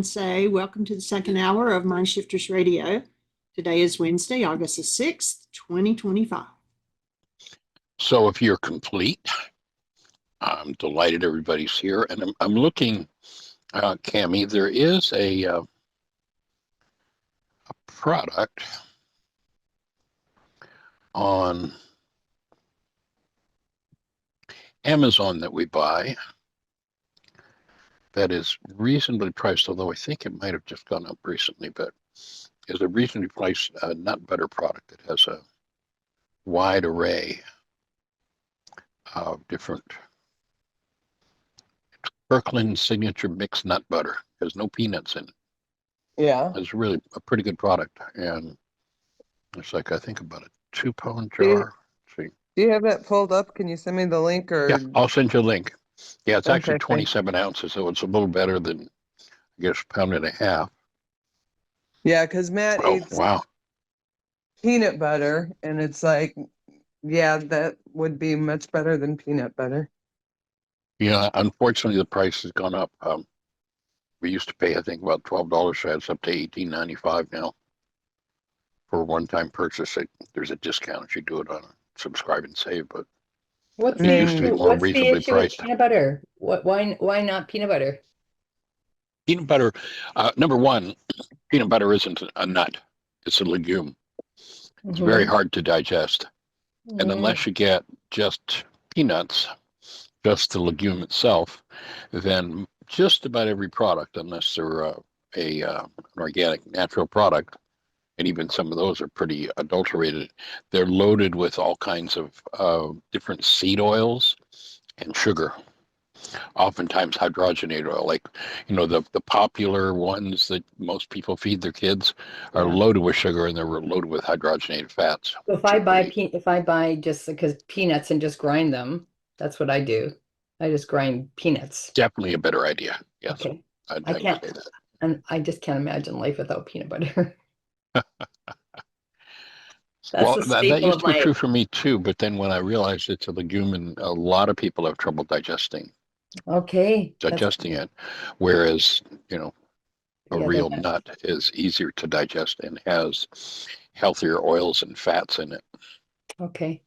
and say, welcome to the second hour of Mind Shifters Radio. Today is Wednesday, August the 6th, 2025. So if you're complete, I'm delighted everybody's here. And I'm looking, Cammie, there is a product on Amazon that we buy that is reasonably priced, although I think it might have just gone up recently, but is a reasonably priced nut butter product that has a wide array of different Kirkland signature mixed nut butter. There's no peanuts in it. Yeah. It's really a pretty good product. And it's like, I think about a 2-pound jar. Do you have it pulled up? Can you send me the link? Or Yeah, I'll send you a link. Yeah, it's actually Okay, 27 ounces, so it's a little better than, I guess, a pound and a half. Yeah, because Matt Oh, eats wow. peanut butter, and it's like, yeah, that would be much better than peanut butter. Yeah, unfortunately, the price has gone up. We used to pay, I think, about $12, so it's up to $18.95 now for a one-time purchase. There's a discount if you do it on a subscribe and save, but What's it used to be more what's the reasonably issue with priced. peanut butter? Why not peanut butter? Peanut butter, number one, peanut butter isn't a nut. It's a legume. It's very hard to digest. And unless you get just peanuts, just the legume itself, then just about every product, unless they're an organic natural product, and even some of those are pretty adulterated, they're loaded with all kinds of different seed oils and sugar. Oftentimes hydrogenated oil, like, the popular ones that most people feed their kids are loaded with sugar, and they're loaded with hydrogenated fats. So if I buy just because peanuts and just grind them, that's what I do. I just grind peanuts. Definitely a better idea. Yes. Okay. I can't say that. And I just can't imagine life without peanut butter. Well, the that staple used of to be my true for me too, but then when I realized it's a legume, and a lot of people have trouble digesting it, whereas, a real nut is easier to digest and has healthier oils and fats in it. Okay,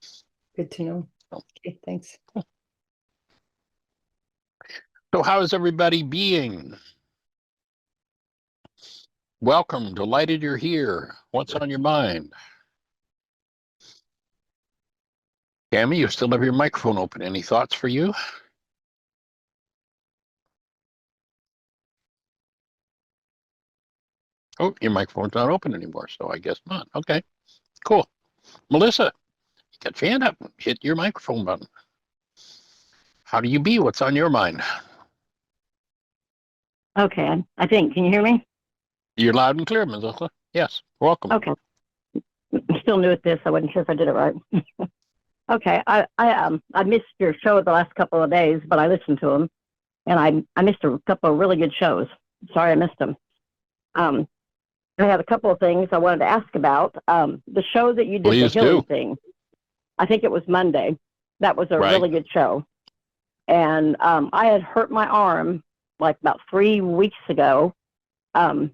good to know. Okay, thanks. So how is everybody being? Welcome, delighted you're here. What's on your mind? Cammie, you still have your microphone open. Any thoughts for you? Oh, your microphone's not open anymore, so I guess not. Okay, cool. Melissa, you got your hand up. Hit your microphone button. How do you be? What's on your mind? Okay, I think. Can you hear me? You're loud and clear, Melissa. Yes, welcome. Okay. I'm still new at this. I wasn't sure if I did it right. Okay, I missed your show the last couple of days, but I listened to them, and I missed a couple of really good shows. Sorry I missed them. I had a couple of things I wanted to ask about. The show that you did, Please the healing do. thing, I think it was Monday. That was a really good show. And I had hurt my arm like about 3 weeks ago,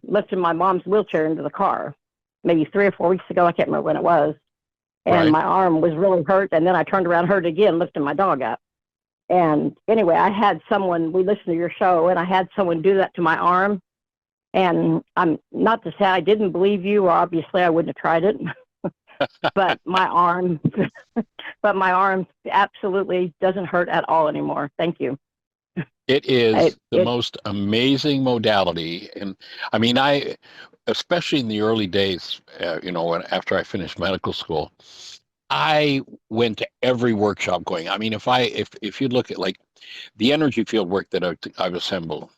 lifting my mom's wheelchair into the car. Maybe 3 or 4 weeks ago, I can't remember when it was. And my arm was really hurt, and then I turned around, hurt again, lifting my dog up. And anyway, I had someone, we listened to your show, and I had someone do that to my arm. And I'm not to say I didn't believe you, or obviously I wouldn't have tried it. but my arm absolutely doesn't hurt at all anymore. Thank you. It is the most amazing modality. And I mean, especially in the early days, after I finished medical school, I went to every workshop going. I mean, if you look at like the energy field work that I've assembled,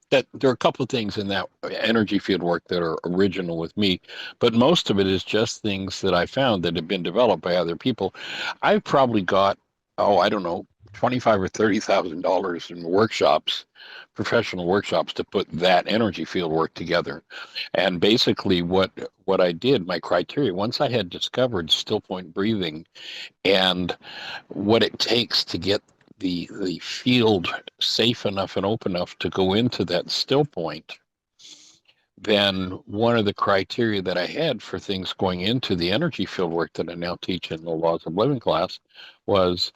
that there are a couple of things in that energy field work that are original with me, but most of it is just things that I found that have been developed by other people. I've probably got, I don't know, $25,000 or $30,000 in workshops, professional workshops, to put that energy field work together. And basically what I did, my criteria, once I had discovered still point breathing and what it takes to get the field safe enough and open enough to go into that still point, then one of the criteria that I had for things going into the energy field work that I now teach in the Laws of Living class was,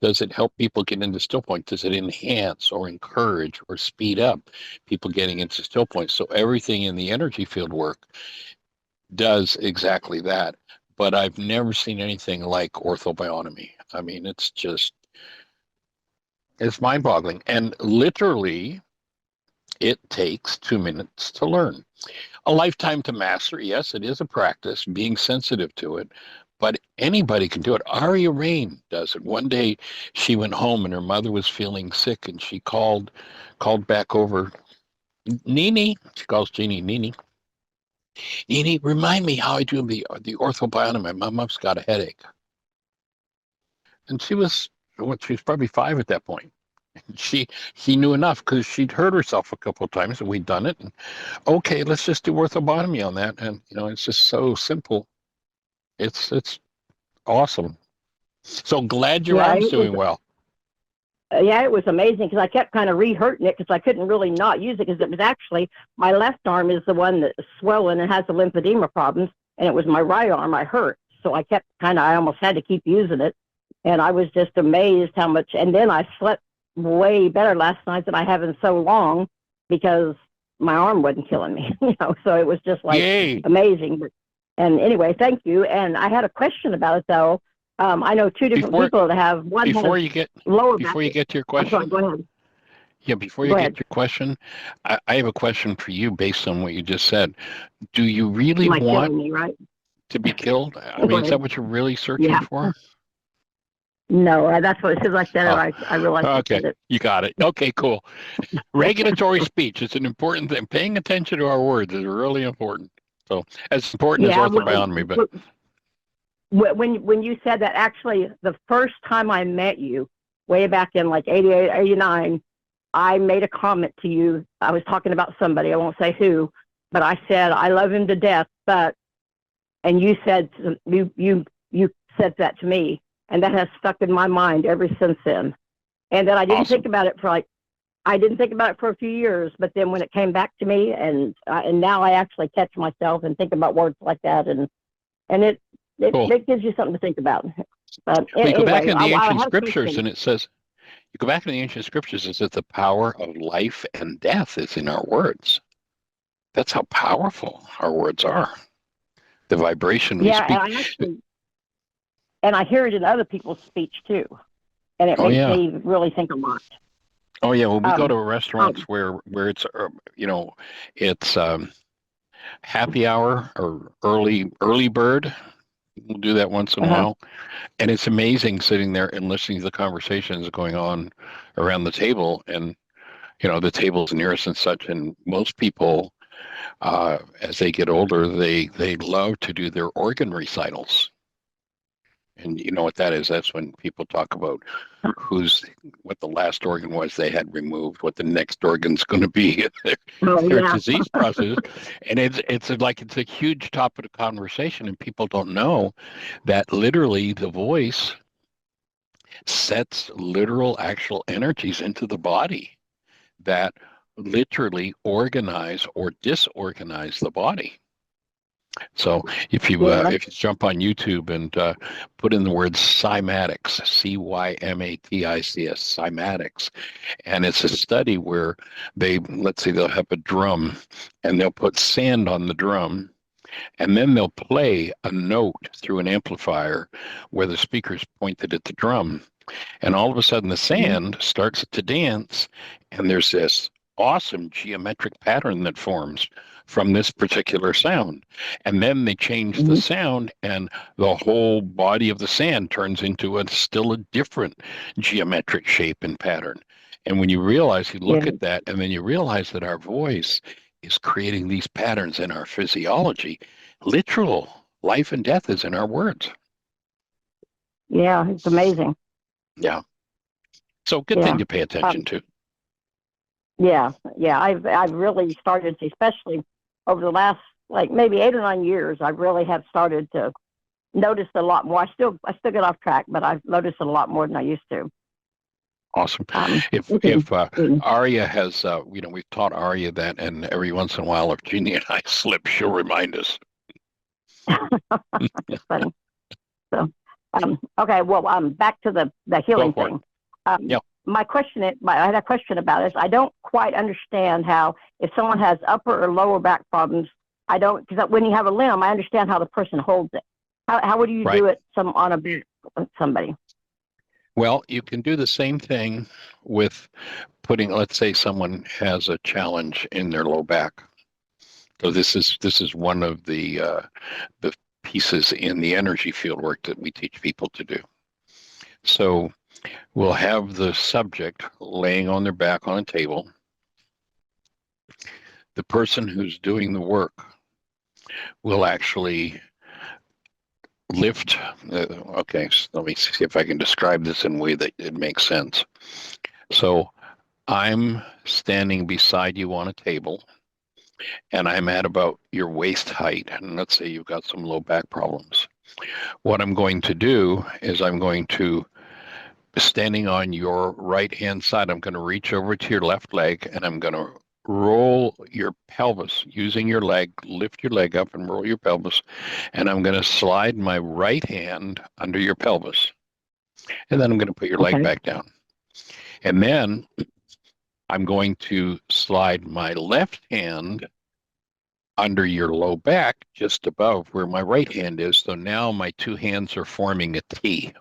does it help people get into still point? Does it enhance or encourage or speed up people getting into still point? So everything in the energy field work does exactly that. But I've never seen anything like orthobionomy. I mean, it's mind-boggling. And literally, it takes 2 minutes to learn. A lifetime to master, yes, it is a practice, being sensitive to it, but anybody can do it. Arya Reign does it. One day she went home and her mother was feeling sick, and she called back over. Nini, she calls Jeannie Nini. Nini, remind me how I do the orthobionomy. My mom's got a headache. And she was probably 5 at that point. She knew enough because she'd heard herself a couple of times, and we'd done it. And, okay, let's just do orthobionomy on that. And it's just so simple. It's awesome. So glad your arm's doing well. Yeah, it was amazing because I kept kind of re-hurting it because I couldn't really not use it because it was actually, my left arm is the one that's swollen and has the lymphedema problems, and it was my right arm I hurt. So I kept I almost had to keep using it. And I was just amazed how much, and then I slept way better last night than I have in so long because my arm wasn't killing me, so it was just like amazing. And anyway, thank you. And I had a question about it though. I know two different people that have one before you get to your question. Sorry, go ahead. Yeah, before you get to your question, I have a question for you based on what you just said. Do you really want me, right? to be killed? I mean, is that what you're really searching for? No, that's what it says like that. I realized. Okay, you got it. Okay, cool. Regulatory speech is an important thing. Paying attention to our words is really important. So as important as orthobionomy, but when you said that, actually, the first time I met you, way back in like 88, 89, I made a comment to you. I was talking about somebody, I won't say who, but I said, I love him to death, and you said, you said that to me, and that has stuck in my mind ever since then. And then I didn't think about it for a few years, but then when it came back to me, and now I actually catch myself and think about words like that, and it gives you something to think about. But you go back in the ancient scriptures, and it says, the power of life and death is in our words. That's how powerful our words are. The vibration we speak. And I hear it in other people's speech too, and it makes me really think a lot. Oh yeah, well, we go to restaurants where it's it's happy hour or early bird. We'll do that once in a while, and it's amazing sitting there and listening to the conversations going on around the table, and the table's near us and such. And most people, as they get older, they love to do their organ recitals. And you know what that is? That's when people talk about what the last organ was they had removed, what the next organ's going to be in their disease process. And it's a huge topic of conversation, and people don't know that literally the voice sets literal actual energies into the body that literally organize or disorganize the body. So if you jump on YouTube and put in the word cymatics, cymatics, cymatics, and it's a study where they'll have a drum and they'll put sand on the drum, and then they'll play a note through an amplifier where the speaker's pointed at the drum, and all of a sudden the sand starts to dance, and there's this awesome geometric pattern that forms from this particular sound. And then they change the sound, and the whole body of the sand turns into still a different geometric shape and pattern. And when you look at that, and then you realize that our voice is creating these patterns in our physiology. Literal life and death is in our words. Yeah, it's amazing. Yeah. So good thing to pay attention to. Yeah. I've really started to, especially over the last maybe 8 or 9 years, I really have started to notice a lot more. I still get off track, but I've noticed a lot more than I used to. Awesome. If Arya has, we've taught Arya that, and every once in a while, if Jeannie and I slip, she'll remind us. That's funny. So, okay, well, back to the healing thing. Yeah. My question is, I had a question about this. I don't quite understand how, if someone has upper or lower back problems, because when you have a limb, I understand how the person holds it. How would you do it on a back with somebody? Well, you can do the same thing with putting, let's say someone has a challenge in their low back. So this is one of the pieces in the energy field work that we teach people to do. So we'll have the subject laying on their back on a table. The person who's doing the work will actually lift. Okay, so let me see if I can describe this in a way that it makes sense. So I'm standing beside you on a table, and I'm at about your waist height. And let's say you've got some low back problems. What I'm going to do is I'm going to, standing on your right-hand side, I'm going to reach over to your left leg, and I'm going to roll your pelvis using your leg, lift your leg up and roll your pelvis, and I'm going to slide my right hand under your pelvis, and then I'm going to put your leg back down. And then I'm going to slide my left hand under your low back just above where my right hand is. So now my two hands are forming a T.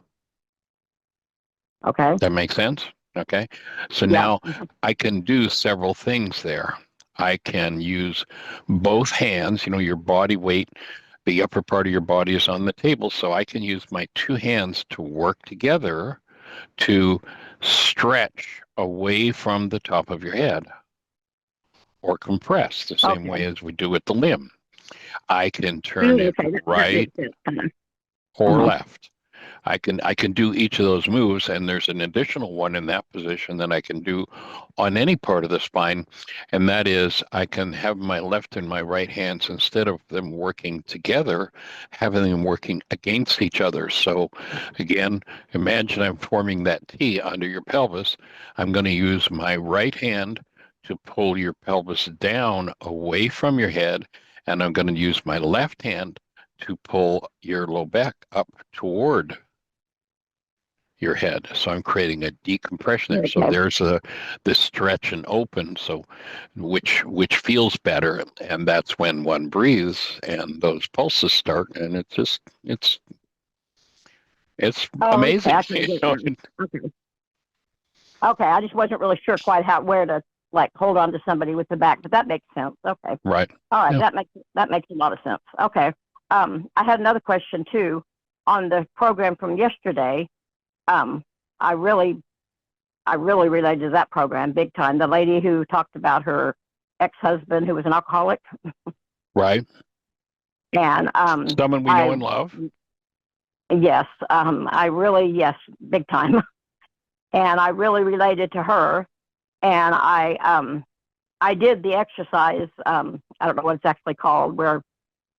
Okay. That makes sense? Okay. So now I can do several things there. I can use both hands, your body weight, the upper part of your body is on the table. So I can use my two hands to work together to stretch away from the top of your head or compress the same way as we do with the limb. I can turn it right or left. I can do each of those moves, and there's an additional one in that position that I can do on any part of the spine, and that is I can have my left and my right hands, instead of them working together, having them working against each other. So again, imagine I'm forming that T under your pelvis. I'm going to use my right hand to pull your pelvis down away from your head, and I'm going to use my left hand to pull your low back up toward your head. So I'm creating a decompression there. So there's this stretch and open, so which feels better, and that's when one breathes and those pulses start, and it's amazing. Okay, I just wasn't really sure quite where to hold on to somebody with the back, but that makes sense. Okay. Right. All right, that makes a lot of sense. Okay. I had another question too on the program from yesterday. I really related to that program big time. The lady who talked about her ex-husband who was an alcoholic. Right. And someone we know and love. Yes. Yes, big time. And I really related to her. And I did the exercise. I don't know what it's actually called, where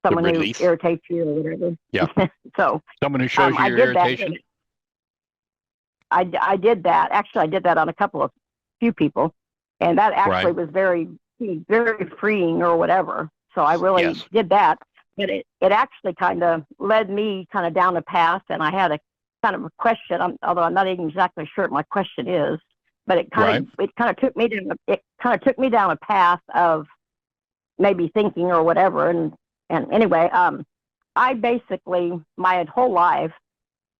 someone who irritates you or whatever. Yeah. So someone who shows you your irritation. I did that. Actually, I did that on a few people, and that actually was very, very freeing or whatever. So I really did that. But it actually kind of led me kind of down a path, and I had a kind of a question, although I'm not even exactly sure what my question is. But it kind of took me down a path of maybe thinking or whatever. And anyway, I basically my whole life,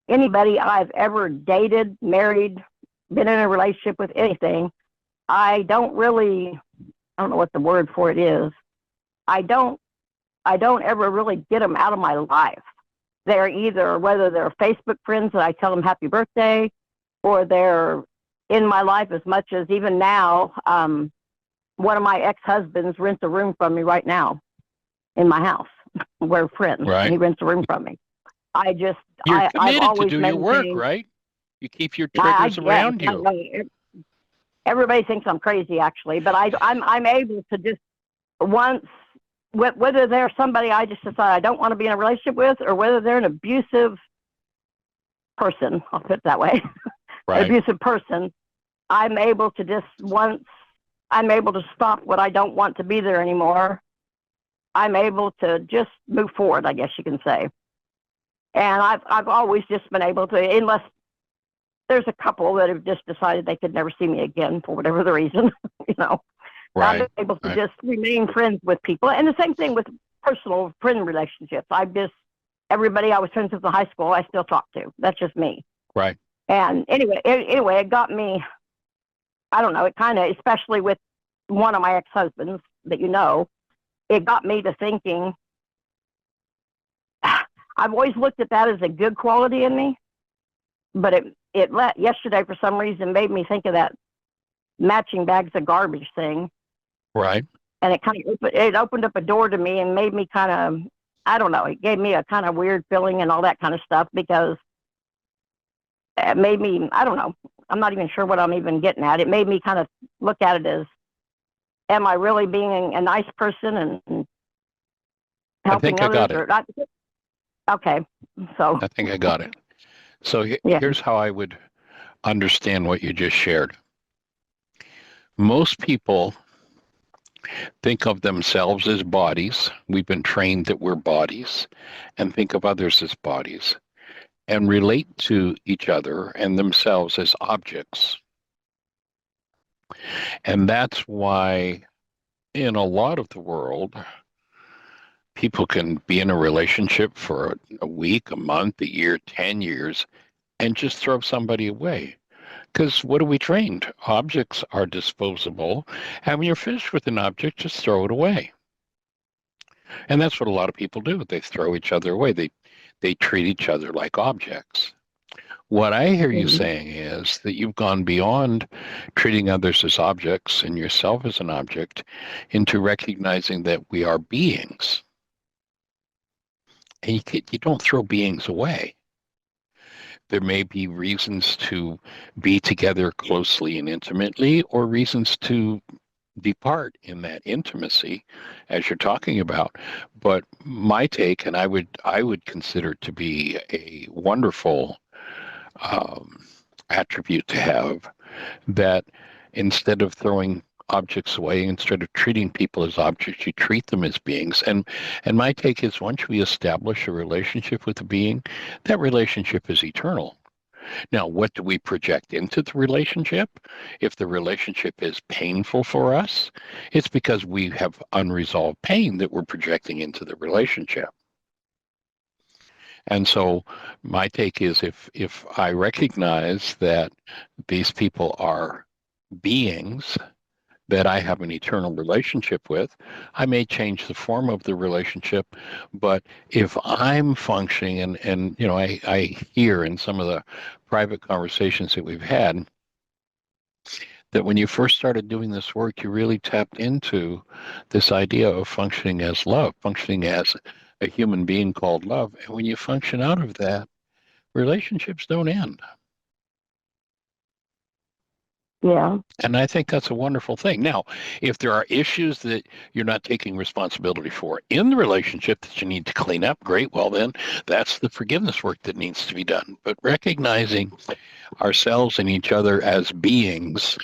anybody I've ever dated, married, been in a relationship with, anything, I don't know what the word for it is. I don't ever really get them out of my life. They're either, whether they're Facebook friends that I tell them happy birthday, or they're in my life as much as even now. One of my ex-husbands rents a room from me right now in my house. We're friends. Right. And he rents a room from me. You're committed I've always to do your work, right? You keep your triggers around you. Everybody thinks I'm crazy, actually, but I'm able to just once, whether they're somebody I just decide I don't want to be in a relationship with, or whether they're an abusive person, I'll put it that way, right. an abusive person, I'm able to once I'm able to stop what I don't want to be there anymore, I'm able to just move forward, I guess you can say. And I've always just been able to, unless there's a couple that have just decided they could never see me again for whatever the reason, you know. Right. I'm able to just remain friends with people. And the same thing with personal friend relationships. Everybody I was friends with in high school, I still talk to. That's just me. Right. And anyway, it got me, I don't know, it kind of, especially with one of my ex-husbands that you know, it got me to thinking, I've always looked at that as a good quality in me, but yesterday for some reason made me think of that matching bags of garbage thing. Right. And it opened up a door to me and made me kind of, I don't know, it gave me a kind of weird feeling and all that kind of stuff, because it made me, I don't know, I'm not even sure what I'm even getting at. It made me kind of look at it as, am I really being a nice person and helping others? I got it. Not? Okay, so. I think I got it. So Yeah. Here's how I would understand what you just shared. Most people think of themselves as bodies. We've been trained that we're bodies, and think of others as bodies, and relate to each other and themselves as objects. And that's why in a lot of the world, people can be in a relationship for a week, a month, a year, 10 years, and just throw somebody away. Because what are we trained? Objects are disposable. And when you're finished with an object, just throw it away. And that's what a lot of people do. They throw each other away. They treat each other like objects. What I hear you saying is that you've gone beyond treating others as objects and yourself as an object into recognizing that we are beings. And you don't throw beings away. There may be reasons to be together closely and intimately, or reasons to depart in that intimacy, as you're talking about. But my take, and I would consider to be a wonderful attribute to have, that instead of throwing objects away, instead of treating people as objects, you treat them as beings. And my take is, once we establish a relationship with a being, that relationship is eternal. Now, what do we project into the relationship? If the relationship is painful for us, it's because we have unresolved pain that we're projecting into the relationship. And so my take is, if I recognize that these people are beings that I have an eternal relationship with, I may change the form of the relationship. But if I'm functioning, and you know, I hear in some of the private conversations that we've had, that when you first started doing this work, you really tapped into this idea of functioning as love, functioning as a human being called love. And when you function out of that, relationships don't end. Yeah. And I think that's a wonderful thing. Now, if there are issues that you're not taking responsibility for in the relationship that you need to clean up, great. Well, then that's the forgiveness work that needs to be done. But recognizing ourselves and each other as beings,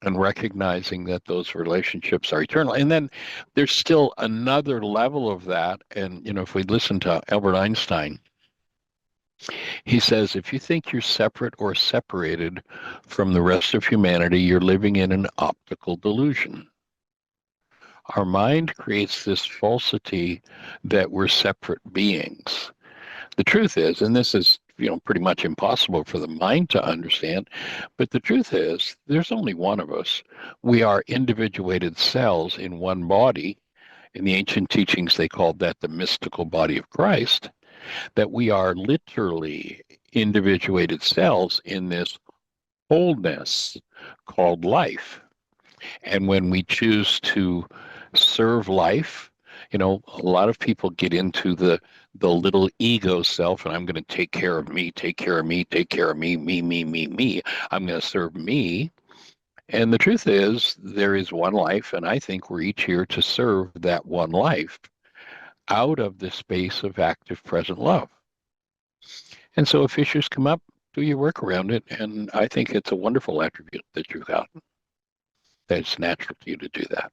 and recognizing that those relationships are eternal. And then there's still another level of that. And, you know, if we listen to Albert Einstein, he says, if you think you're separate or separated from the rest of humanity, you're living in an optical delusion. Our mind creates this falsity that we're separate beings. The truth is, and this is, you know, pretty much impossible for the mind to understand, but the truth is, there's only one of us. We are individuated cells in one body. In the ancient teachings, they called that the mystical body of Christ. That we are literally individuated cells in this wholeness called life. And when we choose to serve life, you know, a lot of people get into the little ego self, and I'm going to take care of me, take care of me, take care of me, me. I'm going to serve me. And the truth is, there is one life, and I think we're each here to serve that one life out of the space of active present love. And so if issues come up, do your work around it. And I think it's a wonderful attribute that you've got. That it's natural to you to do that.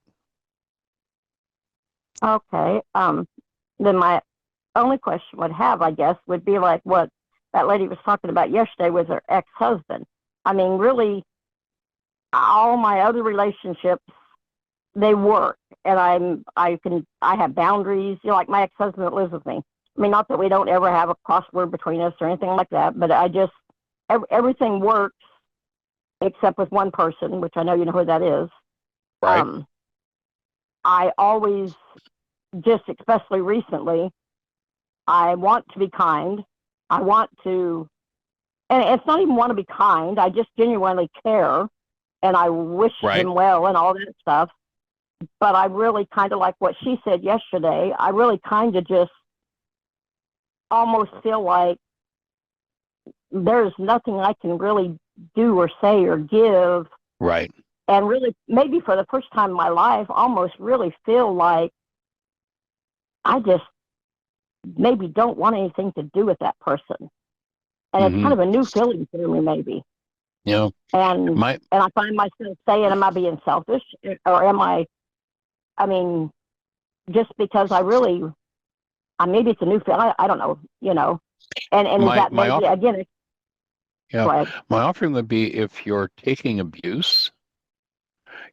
Okay. Then my only question would have, I guess, would be like what that lady was talking about yesterday with her ex-husband. I mean, really, all my other relationships, they work, and I have boundaries. You know, like my ex-husband that lives with me. I mean, not that we don't ever have a crossword between us or anything like that, but everything works except with one person, which I know you know who that is. Right. I always, just especially recently, I want to be kind. I want to, and it's not even want to be kind. I just genuinely care, and I wish them well and all that stuff. But I really kind of like what she said yesterday. I really kind of just almost feel like there's nothing I can really do or say or give. Right. And really, maybe for the first time in my life, almost really feel like I just maybe don't want anything to do with that person. And it's kind of a new feeling for me, maybe. Yeah. And I find myself saying, am I being selfish? Or am I mean, just because maybe it's a new feeling. I don't know, you know. And is that maybe, again, yeah. My offering would be if you're taking abuse,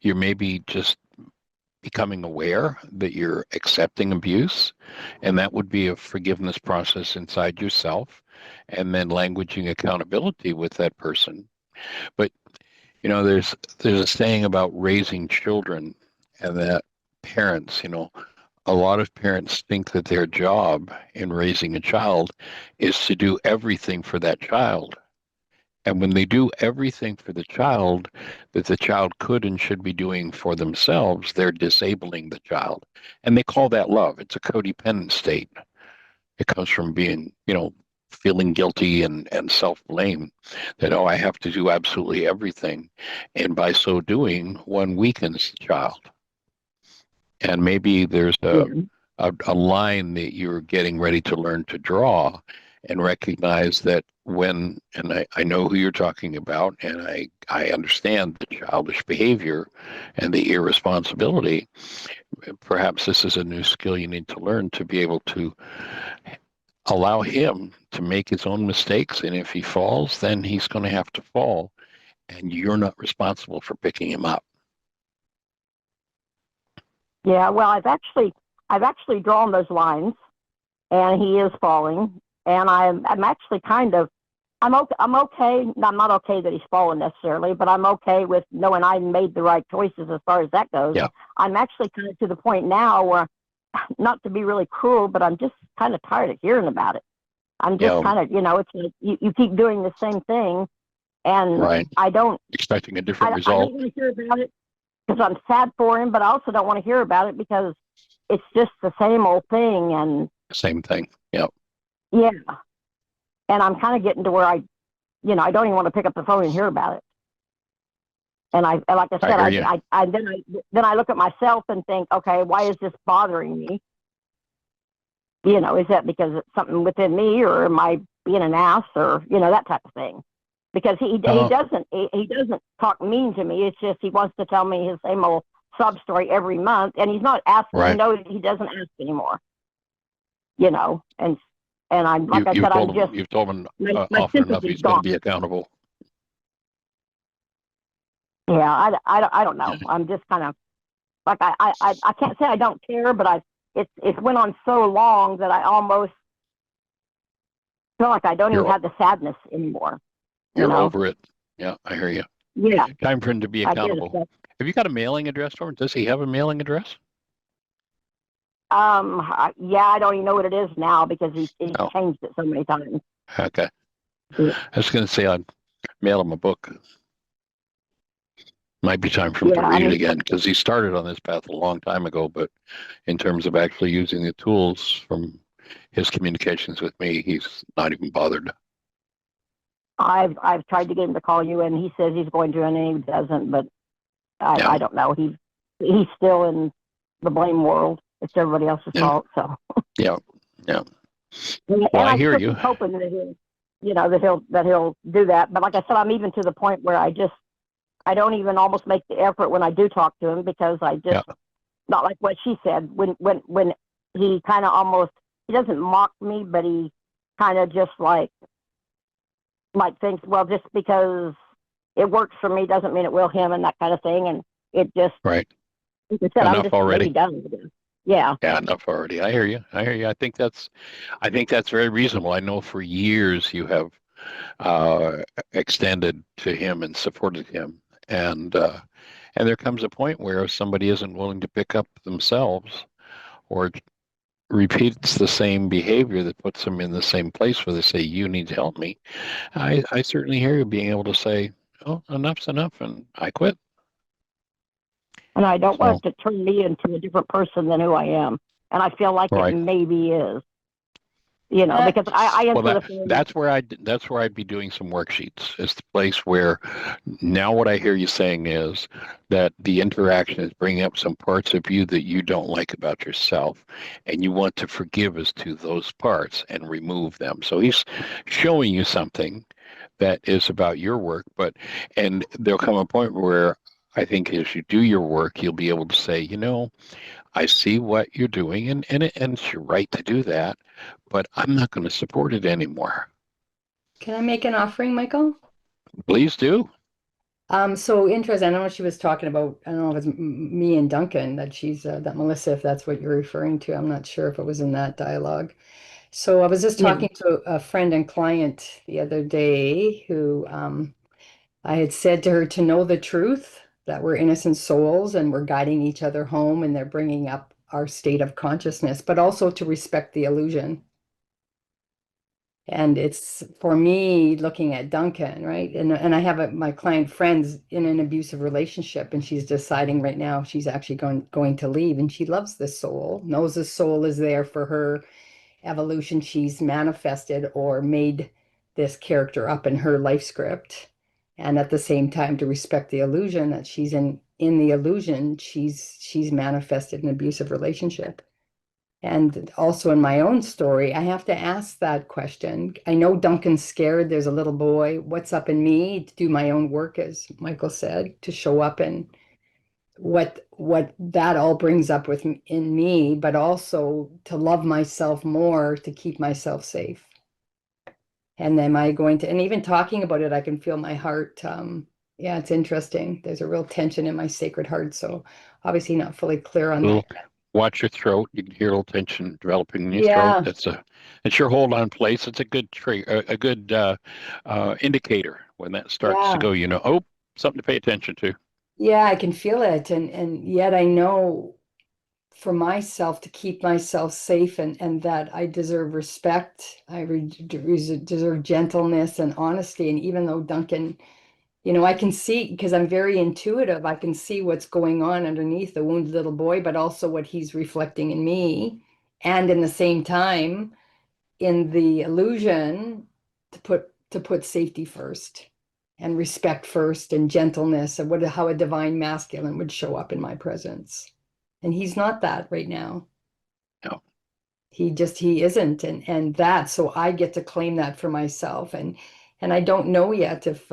you're maybe just becoming aware that you're accepting abuse, and that would be a forgiveness process inside yourself, and then languaging accountability with that person. But you know, there's a saying about raising children, and that parents, you know, a lot of parents think that their job in raising a child is to do everything for that child. And when they do everything for the child that the child could and should be doing for themselves, they're disabling the child. And they call that love. It's a codependent state. It comes from being, you know, feeling guilty and self-blame that, oh, I have to do absolutely everything. And by so doing, one weakens the child. And maybe there's a line that you're getting ready to learn to draw and recognize that when, and I know who you're talking about, and I understand the childish behavior and the irresponsibility. Perhaps this is a new skill you need to learn to be able to allow him to make his own mistakes. And if he falls, then he's going to have to fall. And you're not responsible for picking him up. Yeah, well, I've actually drawn those lines, and he is falling, and I'm actually kind of, I'm okay. I'm not okay that he's fallen necessarily, but I'm okay with knowing I made the right choices as far as that goes. Yeah. I'm actually kind of to the point now where, not to be really cruel, but I'm just kind of tired of hearing about it. I'm just kind of, you know, it's like you keep doing the same thing, and I don't expecting a different result. I don't want to hear about it because I'm sad for him, but I also don't want to hear about it because it's just the same old thing. And same thing. Yep. Yeah. And I'm kind of getting to where I don't even want to pick up the phone and hear about it. And like I said, then I look at myself and think, okay, why is this bothering me? You know, is that because it's something within me, or am I being an ass, or, you know, that type of thing? Because he doesn't talk mean to me. It's just he wants to tell me his same old sob story every month, and he's not asking. I know he doesn't ask anymore. You know, and I'm like you've told him often enough he's going to be accountable. Yeah, I don't know. I'm just kind of like I can't say I don't care, but it's went on so long that I almost feel like I don't even have the sadness anymore. You're over it. Yeah, I hear you. Yeah. Time for him to be accountable. Have you got a mailing address for him? Does he have a mailing address? Yeah, I don't even know what it is now because he's changed it so many times. Okay. Yeah. I was going to say I'd mail him a book. Might be time for him to read it again, because he started on this path a long time ago, but in terms of actually using the tools from his communications with me, he's not even bothered. I've tried to get him to call you, and he says he's going to, and he doesn't, but I don't know. He's still in the blame world. It's everybody else's fault. So yeah. Well, I hear you. Hoping that that he'll do that. But like I said, I'm even to the point where I don't even almost make the effort when I do talk to him, because I just, not like what she said, when he kind of almost, he doesn't mock me, but he kind of just like thinks, well, just because it works for me doesn't mean it will him, and that kind of thing. And it just, Right. like I said, I'm Enough just already. maybe done with it. Yeah. Yeah, enough already. I hear you. I think that's very reasonable. I know for years you have extended to him and supported him, and there comes a point where if somebody isn't willing to pick up themselves or repeats the same behavior that puts them in the same place where they say, you need to help me. I certainly hear you being able to say, oh, enough's enough, and I quit. And I don't want it to turn me into a different person than who I am. And I feel like it maybe is. Because I that's where I'd be doing some worksheets. It's the place where now what I hear you saying is that the interaction is bringing up some parts of you that you don't like about yourself, and you want to forgive as to those parts and remove them. So he's showing you something that is about your work, and there'll come a point where I think as you do your work, you'll be able to say, I see what you're doing, and it's your right to do that, but I'm not going to support it anymore. Can I make an offering, Michael? Please do. So interesting. I don't know what she was talking about. I don't know if it's me and Duncan, that she's that Melissa, if that's what you're referring to. I'm not sure if it was in that dialogue. So I was just talking to a friend and client the other day who I had said to her to know the truth, that we're innocent souls and we're guiding each other home, and they're bringing up our state of consciousness, but also to respect the illusion. And it's for me looking at Duncan, right? And I have my client friend's in an abusive relationship, and she's deciding right now she's actually going to leave, and she loves this soul, knows the soul is there for her evolution. She's manifested or made this character up in her life script. And at the same time, to respect the illusion that she's in the illusion, she's manifested an abusive relationship. And also in my own story, I have to ask that question. I know Duncan's scared. There's a little boy. What's up in me to do my own work, as Michael said, to show up in what that all brings up in me, but also to love myself more, to keep myself safe. And am I going to, and even talking about it, I can feel my heart. Yeah, it's interesting. There's a real tension in my sacred heart. So obviously not fully clear on that. Watch your throat. You can hear a little tension developing in your throat. It's your hold on place. It's a good indicator when that starts to go. Oh, something to pay attention to. Yeah, I can feel it, and yet I know for myself to keep myself safe, and that I deserve respect. I deserve gentleness and honesty. And even though Duncan, I can see, because I'm very intuitive, I can see what's going on underneath the wounded little boy, but also what he's reflecting in me. And in the same time, in the illusion, to put safety first and respect first and gentleness, and how a divine masculine would show up in my presence. And he's not that right now. No. He isn't. And that, so I get to claim that for myself. And I don't know yet if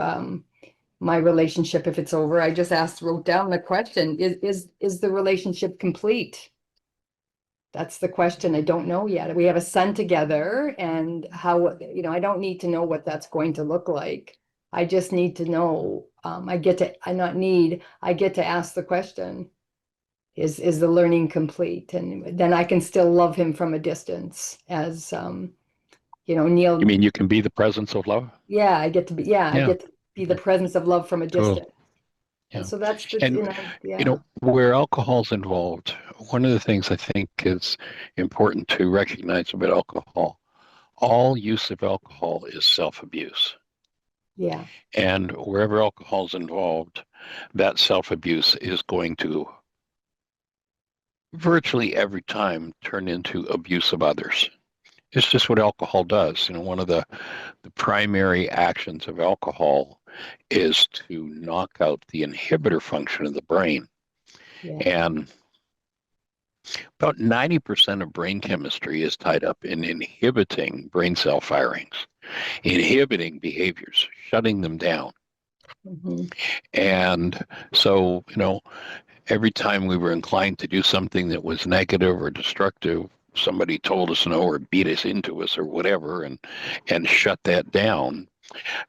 my relationship, if it's over. I just wrote down the question, is the relationship complete? That's the question. I don't know yet. We have a son together, and how, I don't need to know what that's going to look like. I just need to know. I get to ask the question, is the learning complete? And then I can still love him from a distance, as Neil. You mean you can be the presence of love? Yeah, I get to be. Yeah, I get to be the presence of love from a distance. Cool. Yeah. And so that's the, and where alcohol's involved, one of the things I think is important to recognize about alcohol, all use of alcohol is self-abuse. Yeah. And wherever alcohol's involved, that self-abuse is going to virtually every time turn into abuse of others. It's just what alcohol does. One of the primary actions of alcohol is to knock out the inhibitor function of the brain. Yeah. And About 90% of brain chemistry is tied up in inhibiting brain cell firings, inhibiting behaviors, shutting them down. Mhm. And so, every time we were inclined to do something that was negative or destructive, somebody told us no or beat us into us or whatever, and shut that down,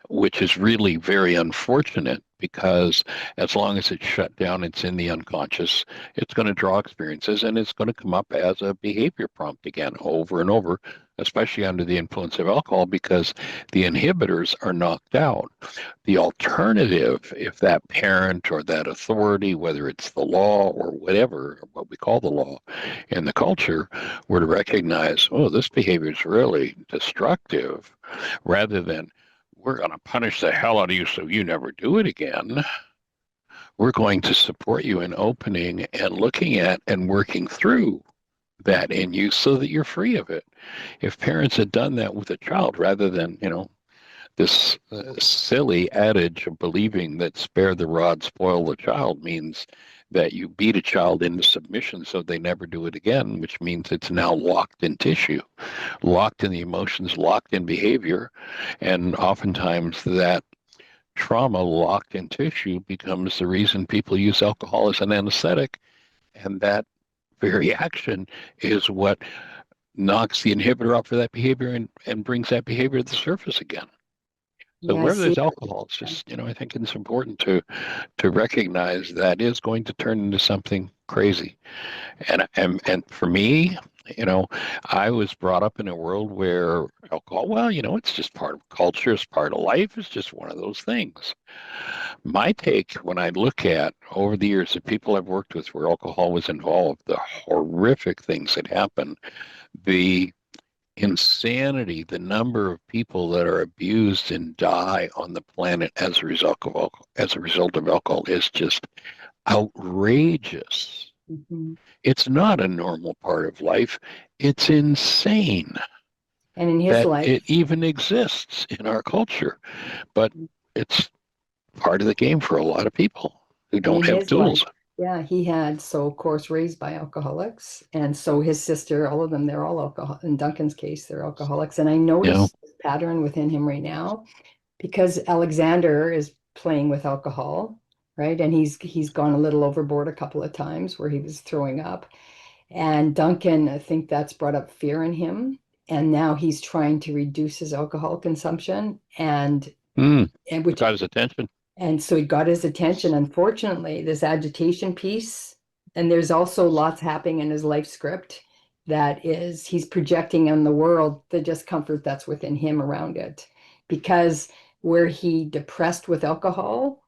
which is really very unfortunate because as long as it's shut down, it's in the unconscious, it's going to draw experiences and it's going to come up as a behavior prompt again over and over, especially under the influence of alcohol because the inhibitors are knocked out. The alternative, if that parent or that authority, whether it's the law or whatever, what we call the law in the culture, were to recognize, oh, this behavior is really destructive, rather than we're going to punish the hell out of you so you never do it again. We're going to support you in opening and looking at and working through that in you so that you're free of it. If parents had done that with a child rather than, this silly adage of believing that spare the rod, spoil the child means that you beat a child into submission so they never do it again, which means it's now locked in tissue, locked in the emotions, locked in behavior. And oftentimes that trauma locked in tissue becomes the reason people use alcohol as an anesthetic. And that very action is what knocks the inhibitor up for that behavior and brings that behavior to the surface again. So Yeah, I wherever see. there's alcohol, it's just, I think it's important to recognize that is going to turn into something crazy. And for me, I was brought up in a world where alcohol, well, it's just part of culture, it's part of life, it's just one of those things. My take when I look at over the years the people I've worked with where alcohol was involved, the horrific things that happen, the insanity, the number of people that are abused and die on the planet as a result of alcohol is just outrageous. Mm-hmm. It's not a normal part of life. It's insane And in his that life, it even exists in our culture, but it's part of the game for a lot of people who and in don't have his life, tools. yeah, he had, so of course raised by alcoholics, and so his sister, all of them, they're all alcohol. In Duncan's case, they're alcoholics, and I notice this pattern within him right now because Alexander is playing with alcohol, right? And he's gone a little overboard a couple of times where he was throwing up. And Duncan, I think that's brought up fear in him. And now he's trying to reduce his alcohol consumption and which Got his attention. and so he got his attention. Unfortunately, this agitation piece, and there's also lots happening in his life script that is he's projecting on the world the discomfort that's within him around it. Because where he depressed with alcohol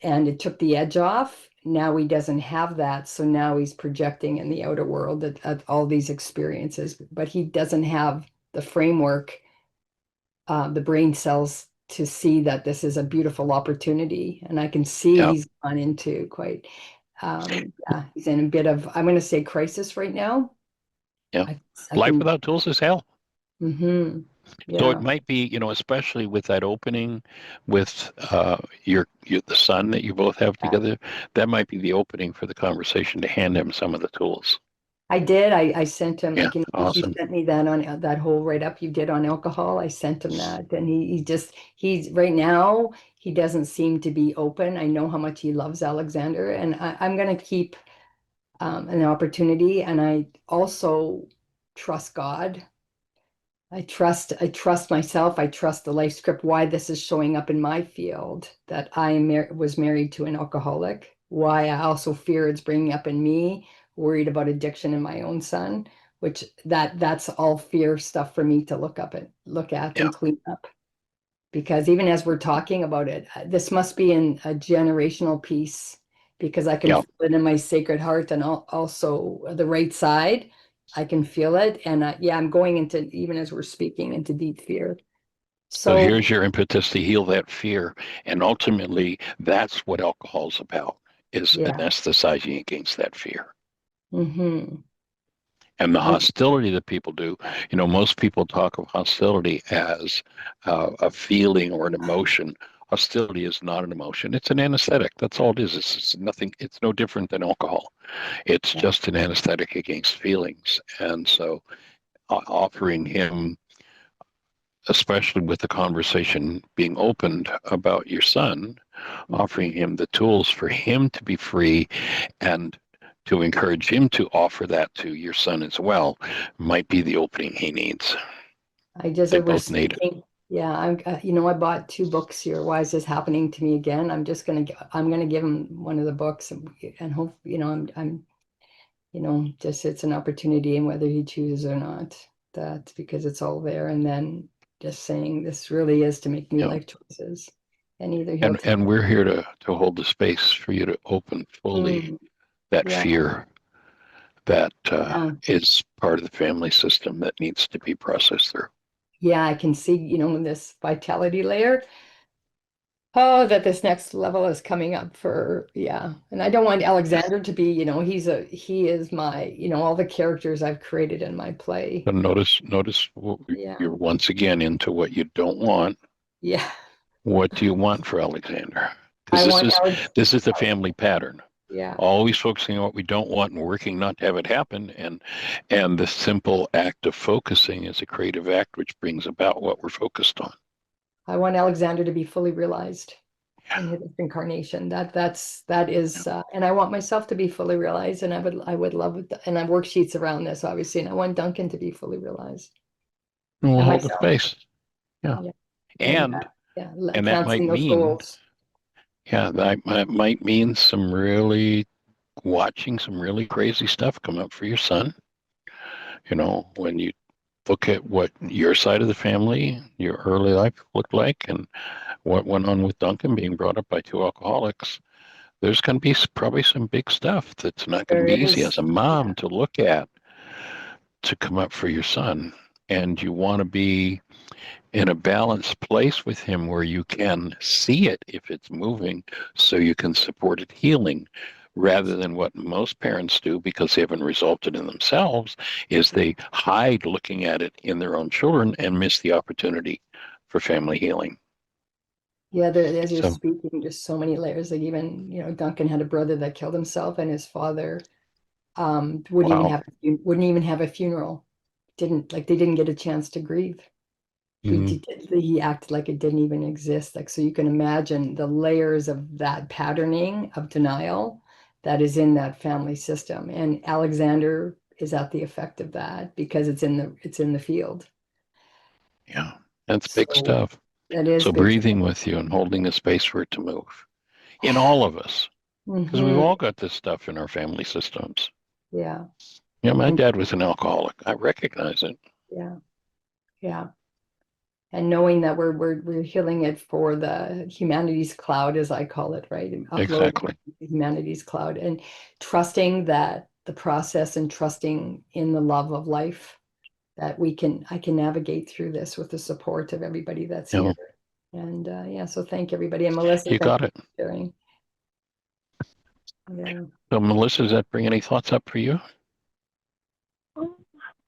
and it took the edge off, now he doesn't have that. So now he's projecting in the outer world at all these experiences, but he doesn't have the framework, the brain cells to see that this is a beautiful opportunity. And I can see he's gone into quite, he's in a bit of, I'm going to say crisis right now. Yeah. Life without tools is hell. Mm-hmm. Yeah. So it might be, especially with that opening with the son that you both have together, that might be the opening for the conversation to hand him some of the tools. I did. I sent him, Yeah, awesome. He sent me that on that whole write-up you did on alcohol. I sent him that, and he's right now, he doesn't seem to be open. I know how much he loves Alexander, and I'm going to keep an opportunity, and I also trust God. I trust myself. I trust the life script, why this is showing up in my field, that I was married to an alcoholic, why I also fear it's bringing up in me, worried about addiction in my own son, which that's all fear stuff for me to look at and clean up. Because even as we're talking about it, this must be in a generational piece, because I can feel it in my sacred heart and also the right side. I can feel it. And I'm going into, even as we're speaking, into deep fear. So here's your impetus to heal that fear. And ultimately, that's what alcohol's about, is anesthetizing against that fear. Mm-hmm. And the hostility that people do, most people talk of hostility as a feeling or an emotion. hostility is not an emotion. It's an anesthetic. That's all it is. It's nothing. It's no different than alcohol. It's just an anesthetic against feelings. And so offering him, especially with the conversation being opened about your son, offering him the tools for him to be free and to encourage him to offer that to your son as well might be the opening he needs. They both need it. Yeah, I bought 2 books here. Why is this happening to me again? I'm gonna give him one of the books and hope, I'm just it's an opportunity, and whether he chooses or not, that's because it's all there. And then just saying this really is to make new life choices, and either he'll and we're here to hold the space for you to open fully that fear that is part of the family system that needs to be processed through. Yeah, I can see, this vitality layer. Oh, that this next level is coming up for, And I don't want Alexander to be, he is my, all the characters I've created in my play. But notice you're once again into what you don't want. Yeah. What do you want for Alexander? Because this is the family pattern. Yeah. Always focusing on what we don't want and working not to have it happen. And the simple act of focusing is a creative act which brings about what we're focused on. I want Alexander to be fully realized in his incarnation. That is, and I want myself to be fully realized, and I would love it. And I have worksheets around this, obviously, and I want Duncan to be fully realized. And we'll hold the space. Yeah. And that might mean, that might mean watching some really crazy stuff come up for your son. When you look at what your side of the family, your early life looked like, and what went on with Duncan being brought up by 2 alcoholics, there's going to be probably some big stuff that's not going to be easy as a mom to look at, to come up for your son. And you want to be in a balanced place with him where you can see it if it's moving, so you can support it healing, rather than what most parents do, because they haven't resolved it in themselves, is they hide looking at it in their own children and miss the opportunity for family healing. Yeah, as you're speaking, just so many layers. Like even, Duncan had a brother that killed himself, and his father wouldn't even have a funeral. They didn't get a chance to grieve. He acted like it didn't even exist. So you can imagine the layers of that patterning of denial that is in that family system. And Alexander is at the effect of that because it's in the field. Yeah, that's big stuff. That is so breathing with you and holding the space for it to move in all of us, because we've all got this stuff in our family systems. Yeah. My dad was an alcoholic. I recognize it. Yeah. And knowing that we're healing it for the humanities cloud, as I call it, right? Exactly. The humanities cloud, and trusting that the process, and trusting in the love of life, that I can navigate through this with the support of everybody that's here. And so thank everybody. And Melissa, you got it. For sharing. Yeah. So Melissa, does that bring any thoughts up for you?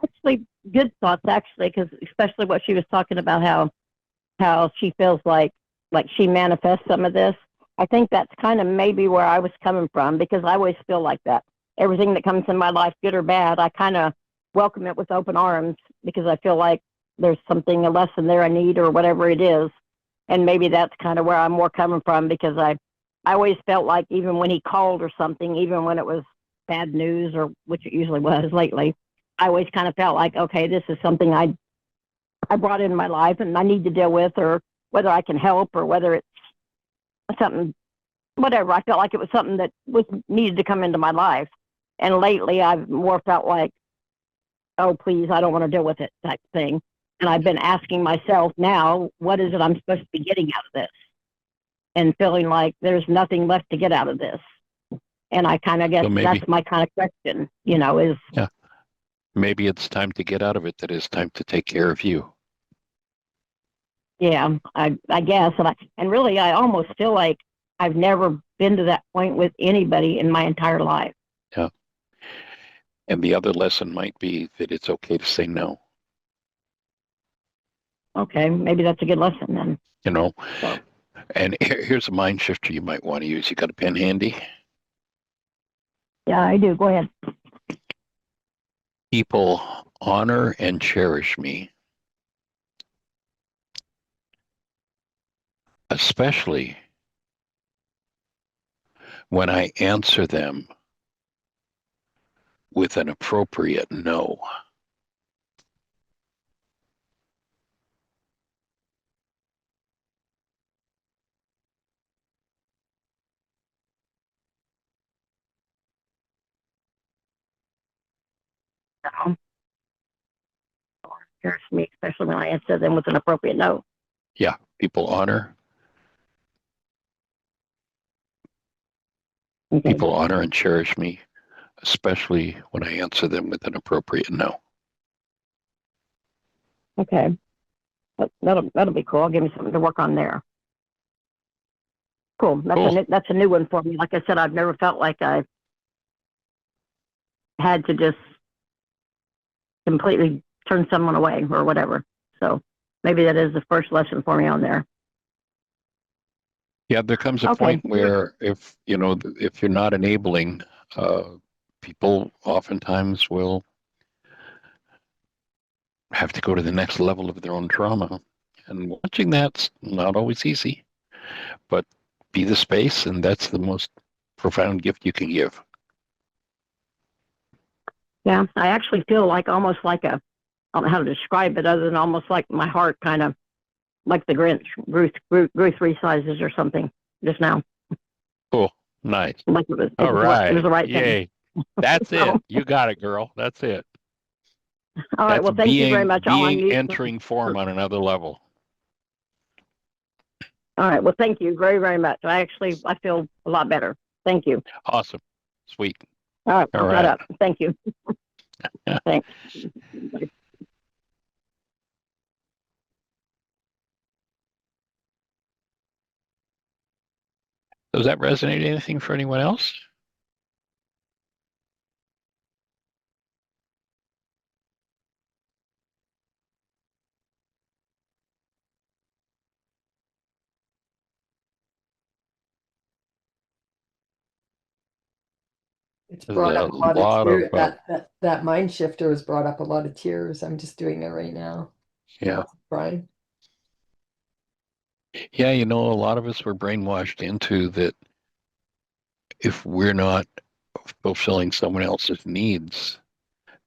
Actually, good thoughts, because especially what she was talking about, how she feels like she manifests some of this. I think that's kind of maybe where I was coming from, because I always feel like that. Everything that comes in my life, good or bad, I kind of welcome it with open arms, because I feel like there's a lesson there I need, or whatever it is. And maybe that's kind of where I'm more coming from, because I always felt like, even when he called or something, even when it was bad news, or which it usually was lately, I always kind of felt like, okay, this is something I brought in my life and I need to deal with, or whether I can help, or whether it's something, whatever. I felt like it was something that needed to come into my life. And lately I've more felt like, oh, please, I don't want to deal with it, type thing. And I've been asking myself now, what is it I'm supposed to be getting out of this? And feeling like there's nothing left to get out of this. And I kind of guess that's my kind of question, is... Yeah. Maybe it's time to get out of it, that it's time to take care of you. Yeah, I guess. And really, I almost feel like I've never been to that point with anybody in my entire life. Yeah. And the other lesson might be that it's okay to say no. Okay, maybe that's a good lesson then. And here's a mind shifter you might want to use. You got a pen handy? Yeah, I do. Go ahead. People honor and cherish me, especially when I answer them with an appropriate no. No. Cherish me, especially when I answer them with an appropriate no. Yeah, people honor. Okay. People honor and cherish me, especially when I answer them with an appropriate no. Okay. That'll be cool. I'll give me something to work on there. Cool. That's a new one for me. Like I said, I've never felt like I had to just completely turn someone away or whatever. So maybe that is the first lesson for me on there. Yeah, there comes a point where if you're not enabling, people oftentimes will have to go to the next level of their own trauma. And watching that's not always easy, but be the space, and that's the most profound gift you can give. Yeah, I actually feel like almost like I don't know how to describe it other than almost like my heart kind of like the Grinch grew 3 sizes or something just now. Cool. Nice. Like it was the right Yay. thing. That's it. You got it, girl. That's it. All right. Well, thank you very much. Entering form on another level. All right. Well, thank you very, very much. I feel a lot better. Thank you. Awesome. Sweet. All right. All right. Up. Thank you. Thanks. Does that resonate anything for anyone else? It's brought up a lot of tears. That mind shifter has brought up a lot of tears. I'm just doing it right now. Yeah. Brian. Yeah, a lot of us were brainwashed into that if we're not fulfilling someone else's needs,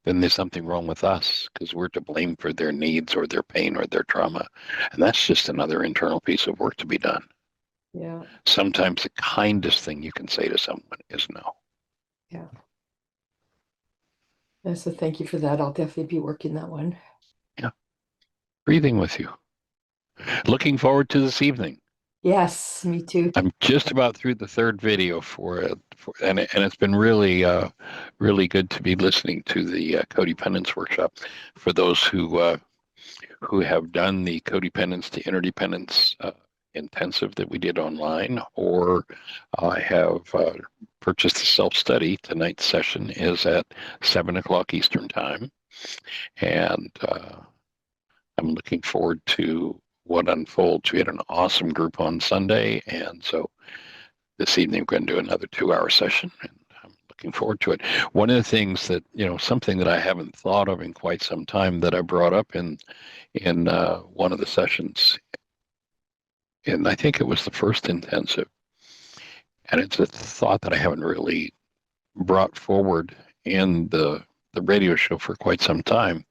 then there's something wrong with us because we're to blame for their needs or their pain or their trauma. And that's just another internal piece of work to be done. Yeah. Sometimes the kindest thing you can say to someone is no. Yeah. Yeah, so thank you for that. I'll definitely be working that one. Yeah. Breathing with you. Looking forward to this evening. Yes, me too. I'm just about through the third video for it, and it's been really, really good to be listening to the codependence workshop. For those who have done the codependence to interdependence intensive that we did online, or have purchased the self-study, tonight's session is at 7:00 Eastern time, and I'm looking forward to what unfolds. We had an awesome group on Sunday, and so this evening we're going to do another 2-hour session, and I'm looking forward to it. One of the things that, something that I haven't thought of in quite some time that I brought up in one of the sessions, and I think it was the first intensive, and it's a thought that I haven't really brought forward in the radio show for quite some time,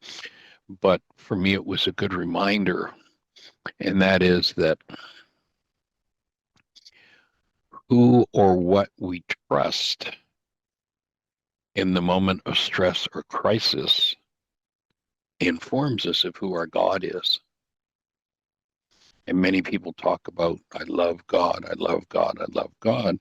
but for me it was a good reminder, and that is that who or what we trust in the moment of stress or crisis informs us of who our God is. And many people talk about, I love God, I love God, I love God.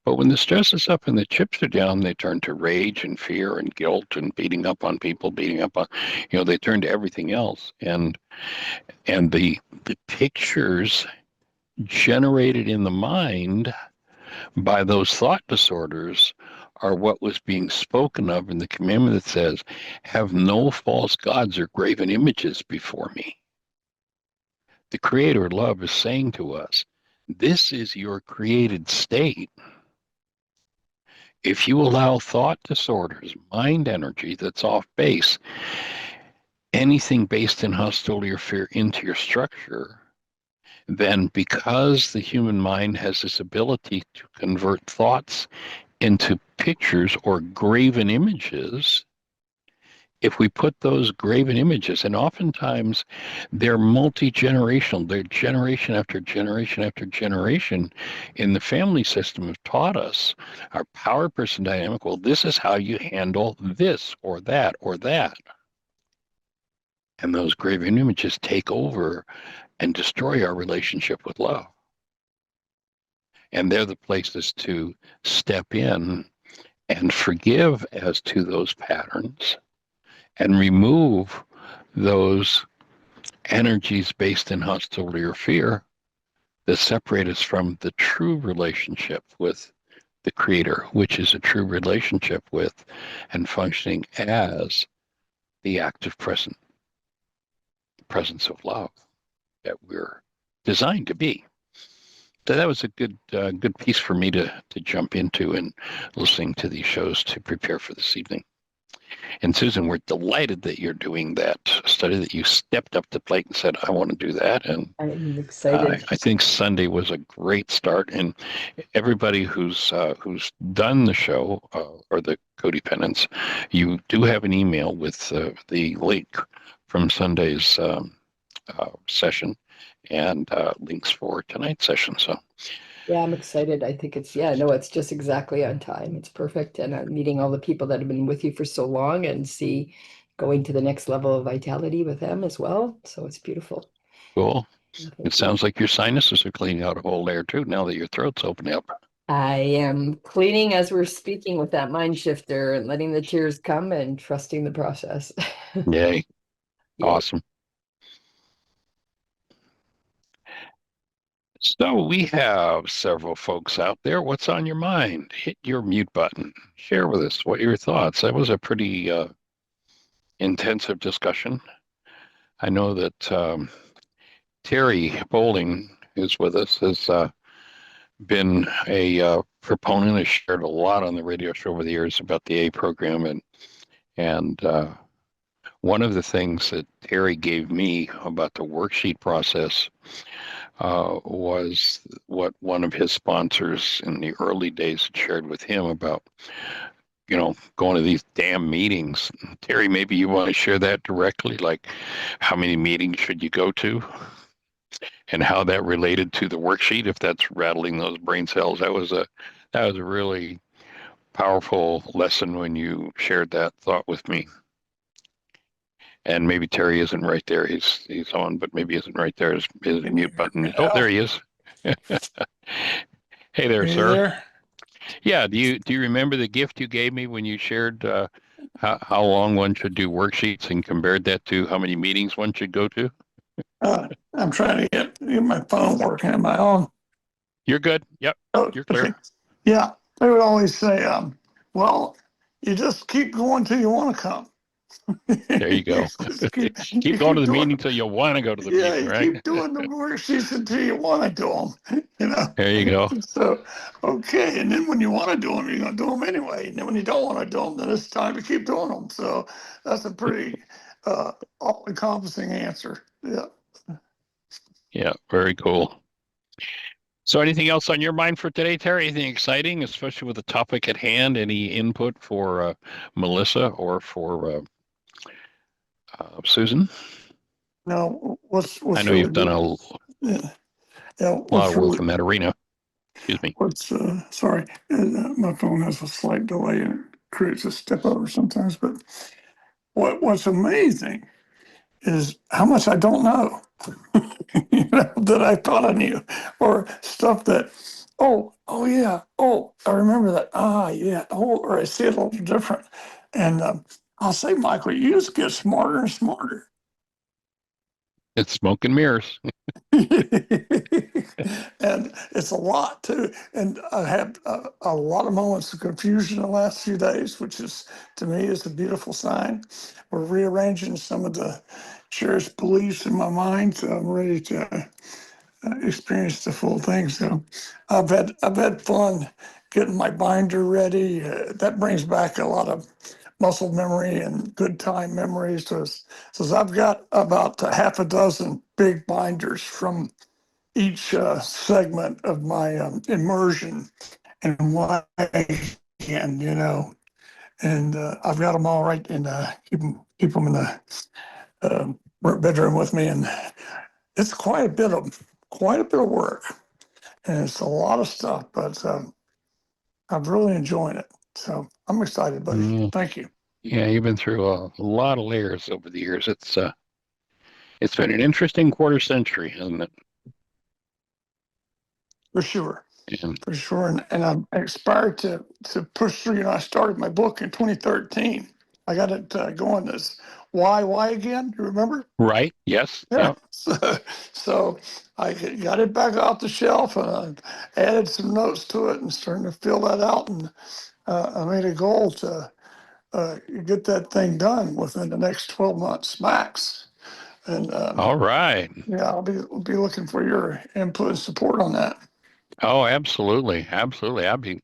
But when the stress is up and the chips are down, they turn to rage and fear and guilt and beating up on people, they turn to everything else. And the pictures generated in the mind by those thought disorders are what was being spoken of in the commandment that says, have no false gods or graven images before me. The Creator love is saying to us, This is your created state. If you allow thought disorders, mind energy that's off base, anything based in hostility or fear into your structure, then because the human mind has this ability to convert thoughts into pictures or graven images, if we put those graven images, and oftentimes they're multi-generational, they're generation after generation after generation in the family system have taught us, our power person dynamic, well, this is how you handle this or that or that. And those graven images take over and destroy our relationship with love. And they're the places to step in and forgive as to those patterns and remove those energies based in hostility or fear that separate us from the true relationship with the Creator, which is a true relationship with and functioning as the active presence of love that we're designed to be. So that was a good piece for me to jump into and listening to these shows to prepare for this evening. And Susan, we're delighted that you're doing that study, that you stepped up to the plate and said, I want to do that. And I'm excited. I think Sunday was a great start. And everybody who's done the show or the codependence, you do have an email with the link from Sunday's session and links for tonight's session. So yeah, I'm excited. I think it's just exactly on time. It's perfect. And I'm meeting all the people that have been with you for so long and going to the next level of vitality with them as well. So it's beautiful. cool. Thank It sounds like your sinuses are cleaning out a whole layer too, now that your throat's opening up. I am cleaning as we're speaking with that mind shifter and letting the tears come and trusting the process. Yay. Awesome. So we have several folks out there. What's on your mind? Hit your mute button. Share with us what your thoughts. That was a pretty intensive discussion. I know that Terry Bowling, who's with us, has been a proponent, has shared a lot on the radio show over the years about the A program. And one of the things that Terry gave me about the worksheet process was what one of his sponsors in the early days had shared with him about, going to these damn meetings. Terry, maybe you want to share that directly, like how many meetings should you go to and how that related to the worksheet, if that's rattling those brain cells. That was a really powerful lesson when you shared that thought with me. And maybe Terry isn't right there. He's on, but maybe isn't right there. His mute button. Oh, there he is. Hey there, sir. There? Yeah. Do you remember the gift you gave me when you shared how long one should do worksheets and compared that to how many meetings one should go to? I'm trying to get my phone working. Am I on? You're good. Yep. Oh, You're clear. okay. Yeah. They would always say, well, you just keep going till you want to come. There you go. keep going to the meeting until you want to go to the meeting, right? You keep doing the worksheets until you want to do them. There you go. So, okay. And then when you want to do them, you're going to do them anyway. And then when you don't want to do them, then it's time to keep doing them. So that's a pretty all-encompassing answer. Yeah. Yeah, very cool. So anything else on your mind for today, Terry? Anything exciting, especially with the topic at hand? Any input for Melissa or for Susan? No, what's I know really you've done a lot of work in that arena. Excuse me. Sorry, my phone has a slight delay and it creates a step over sometimes. But what's amazing is how much I don't know, that I thought I knew, or stuff that, oh yeah, I remember that. Yeah, or I see it a little different. And I'll say, Michael, you just get smarter and smarter. It's smoke and mirrors. And it's a lot too. And I had a lot of moments of confusion the last few days, which is, to me, is a beautiful sign. We're rearranging some of the cherished beliefs in my mind. So I'm ready to experience the full thing. So I've had fun getting my binder ready. That brings back a lot of muscle memory and good time memories. So I've got about half a dozen big binders from each segment of my immersion and why and and I've got them all right and keep them in the bedroom with me, and it's quite a bit of work, and it's a lot of stuff, but I'm really enjoying it. So I'm excited, buddy. Thank you. Yeah, you've been through a lot of layers over the years. It's been an interesting quarter century, hasn't it? For sure. And For sure. And I'm inspired to push through. I started my book in 2013. I got it going as why again? You remember? right? Yes. Yeah. Yeah. So I got it back off the shelf and I added some notes to it and starting to fill that out. And I made a goal to get that thing done within the next 12 months max. And All right. yeah, I'll be looking for your input and support on that. Oh, absolutely. Absolutely. I'd be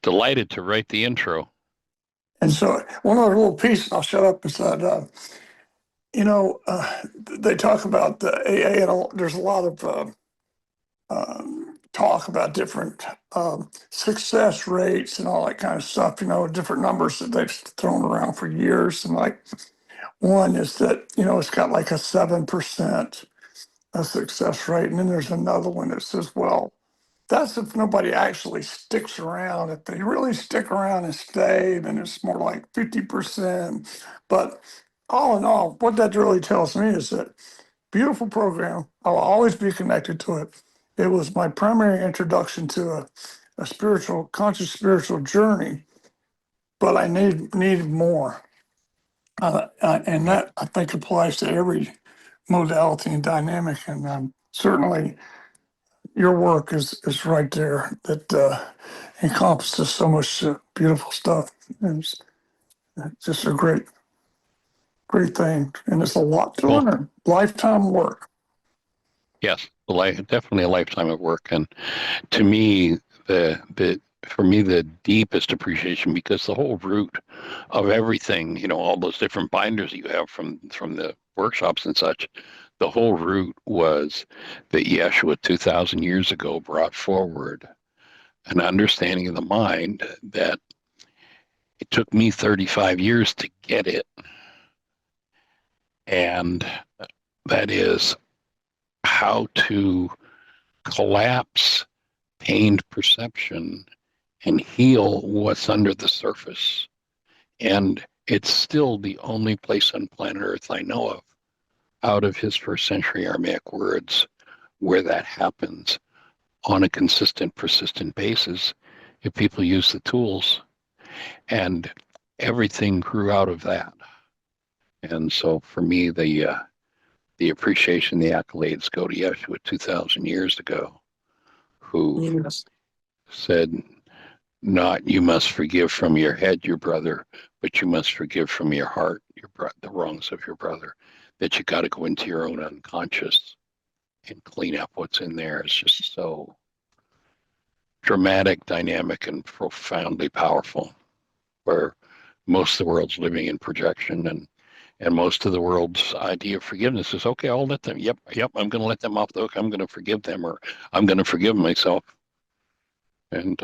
delighted to write the intro. And so one other little piece, and I'll shut up, is that, they talk about the AA, and there's a lot of talk about different success rates and all that kind of stuff, different numbers that they've thrown around for years. And like one is that, it's got like a 7% success rate. And then there's another one that says, well, that's if nobody actually sticks around. If they really stick around and stay, then it's more like 50%. But all in all, what that really tells me is that beautiful program. I'll always be connected to it. It was my primary introduction to a conscious spiritual journey, but I needed more. And that I think applies to every modality and dynamic. And certainly your work is right there that encompasses so much beautiful stuff. And it's just a great thing. And it's a lot to Well, learn, lifetime work. yes, definitely a lifetime of work. And to me, for me, the deepest appreciation, because the whole root of everything, all those different binders you have from the workshops and such, the whole root was that Yeshua 2,000 years ago brought forward an understanding of the mind that it took me 35 years to get it. And that is how to collapse pained perception and heal what's under the surface. And it's still the only place on planet Earth I know of, out of his first century Aramaic words, where that happens on a consistent, persistent basis if people use the tools. And everything grew out of that. And so for me, the appreciation, the accolades go to Yeshua 2,000 years ago, who Yes. said, not you must forgive from your head your brother, but you must forgive from your heart the wrongs of your brother. That you got to go into your own unconscious and clean up what's in there. It's just so dramatic, dynamic, and profoundly powerful. Where most of the world's living in projection, and most of the world's idea of forgiveness is, okay, I'll let them. Yep, I'm going to let them off the hook. I'm going to forgive them, or I'm going to forgive myself. And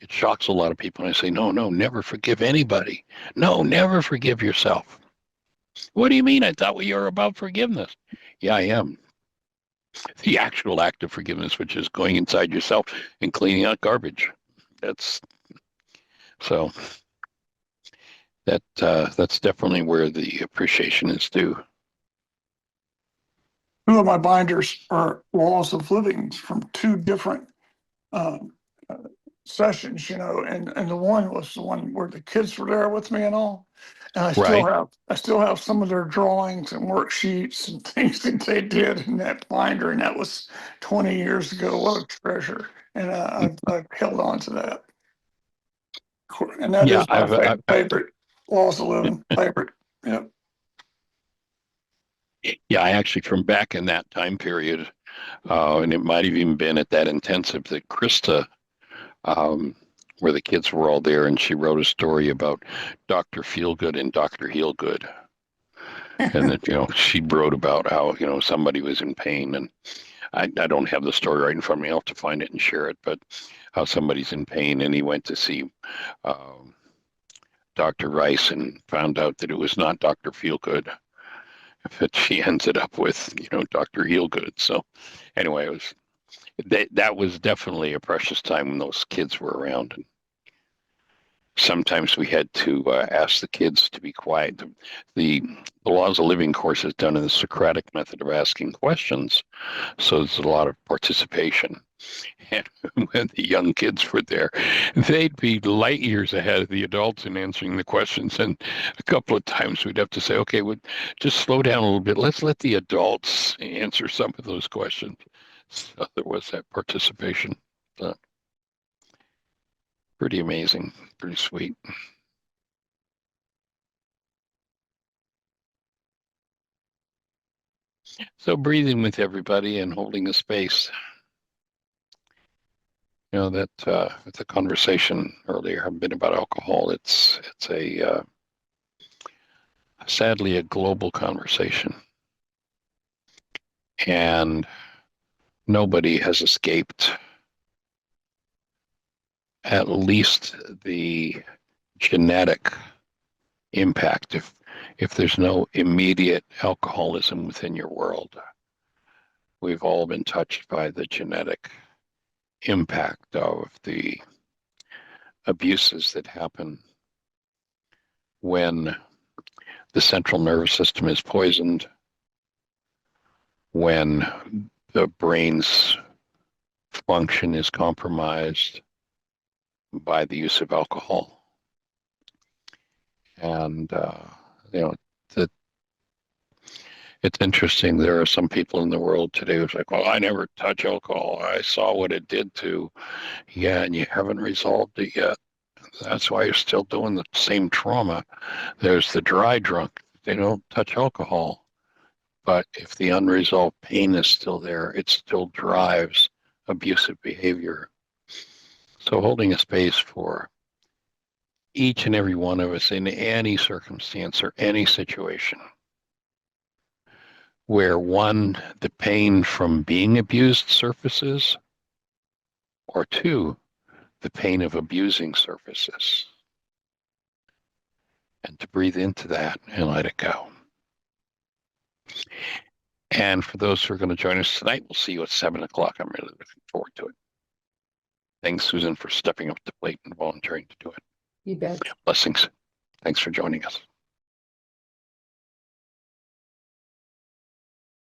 it shocks a lot of people. And I say, no, never forgive anybody. No, never forgive yourself. What do you mean? I thought we were about forgiveness. Yeah, I am. The actual act of forgiveness, which is going inside yourself and cleaning out garbage. That's so. That's definitely where the appreciation is due. Two of my binders are laws of living from two different um, uh, sessions, and the one was the one where the kids were there with me and all. And Right. I still have some of their drawings and worksheets and things that they did in that binder, and that was 20 years ago. What a treasure! And I've held on to that. And that Yeah, is my favorite laws of living favorite. Yep. Yeah, I actually, from back in that time period, And it might have even been at that intensive that Krista, where the kids were all there, and she wrote a story about Dr. Feelgood and Dr. Heelgood. And that, she wrote about how, somebody was in pain. And I don't have the story right in front of me. I'll have to find it and share it. But how somebody's in pain, and he went to see Dr. Ryce and found out that it was not Dr. Feelgood. But she ended up with, Dr. Heelgood. So anyway, that was definitely a precious time when those kids were around. And sometimes we had to ask the kids to be quiet. The Laws of Living course is done in the Socratic method of asking questions, so there's a lot of participation. And when the young kids were there, they'd be light years ahead of the adults in answering the questions. And a couple of times we'd have to say, okay, we'll just slow down a little bit. Let's let the adults answer some of those questions. So there was that participation. Pretty amazing, pretty sweet. So breathing with everybody and holding a space. That with the conversation earlier have been about alcohol. It's a sadly a global conversation, and nobody has escaped at least the genetic impact. If there's no immediate alcoholism within your world, we've all been touched by the genetic impact of the abuses that happen when the central nervous system is poisoned, when the brain's function is compromised by the use of alcohol. And, it's interesting. There are some people in the world today who's like, well, I never touch alcohol. I saw what it did to, and you haven't resolved it yet. That's why you're still doing the same trauma. There's the dry drunk. They don't touch alcohol. But if the unresolved pain is still there, it still drives abusive behavior. So holding a space for each and every one of us in any circumstance or any situation where one, the pain from being abused surfaces, or two, the pain of abusing surfaces. And to breathe into that and let it go. And for those who are going to join us tonight, we'll see you at 7 o'clock. I'm really looking forward to it. Thanks, Susan, for stepping up to the plate and volunteering to do it. You bet. Blessings. Thanks for joining us.